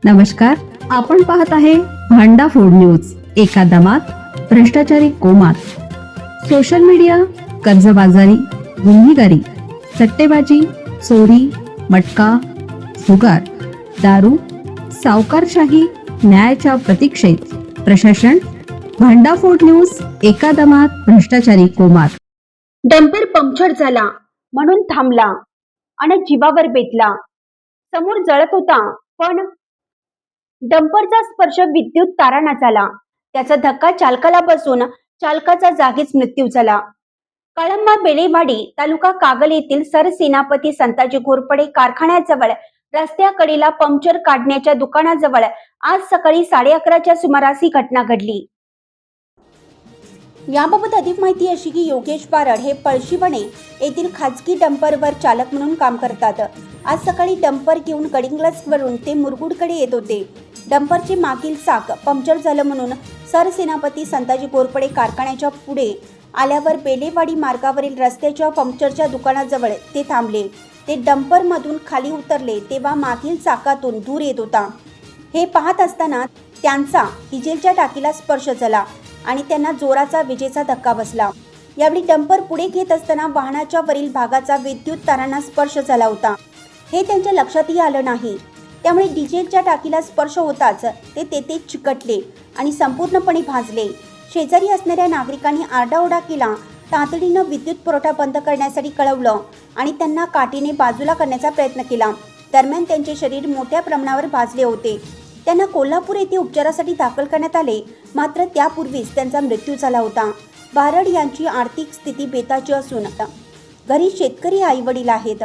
नमस्कार, आपण पाहत आहे भांडा फोड न्यूज. एका दमात भ्रष्टाचारी कोमात. सोशल मीडिया, कर्जबाजारी, गुन्हेगारी, सट्टेबाजी, चोरी, मटका, जुगार, दारू, सावकारशाही, न्यायाच्या प्रतीक्षेत प्रशासन. भांडाफोड न्यूज. एका दमात भ्रष्टाचारी कोमात. डंपर पंक्चर झाला म्हणून थांबला आणि जीवावर बेतला. समोर जळत होता, पण डंपरचा स्पर्श विद्युत तारांना झाला. त्याचा धक्का चालकाला बसून चालकाचा जागीच मृत्यू झाला. कळंबा बेलेवाडी तालुका कागल येथील सरसेनापती संताजी घोरपडे कारखान्याजवळ रस्त्याकडेला पंक्चर काढण्याच्या दुकानाजवळ आज सकाळी 11:30च्या सुमारास ही घटना घडली. याबाबत अधिक माहिती अशी की योगेश बारड हे पळशीवणे येथील खाजगी डंपरवर चालक म्हणून काम करतात. आज सकाळी डंपर घेऊन गडिंग्लजवरून ते मुरगुडकडे येत होते. डंपरचे मागील चाक पंक्चर झालं म्हणून सरसेनापती संताजी घोरपडे कारखान्याच्या पुढे आल्यावर बेलेवाडी मार्गावरील रस्त्याच्या पंक्चरच्या दुकानाजवळ ते थांबले. ते डंपरमधून खाली उतरले तेव्हा मागील चाकातून धूर येत होता. हे पाहत असताना त्यांचा डिझेलच्या टाकीला स्पर्श झाला आणि त्यांना जोराचा विजेचा धक्का बसला. यावेळी डंपर पुढे घेत असताना वाहनाच्या वरील भागाचा विद्युत तारांना स्पर्श झाला होता. हे त्यांच्या लक्षातही आलं नाही. त्यामुळे डिझेलच्या टाकीला स्पर्श होताच ते तेथेच चिकटले आणि संपूर्णपणे भाजले. शेजारी असणाऱ्या नागरिकांनी आरडाओरडा केला. तातडीनं विद्युत पुरवठा बंद करण्यासाठी कळवलं आणि त्यांना काठीने बाजूला करण्याचा प्रयत्न केला. दरम्यान त्यांचे शरीर मोठ्या प्रमाणावर भाजले होते. त्यांना कोल्हापूर येथे उपचारासाठी दाखल करण्यात आले, मात्र त्यापूर्वीच त्यांचा मृत्यू झाला होता. बारड यांची आर्थिक स्थिती बेताची असून घरी शेतकरी आईवडील आहेत.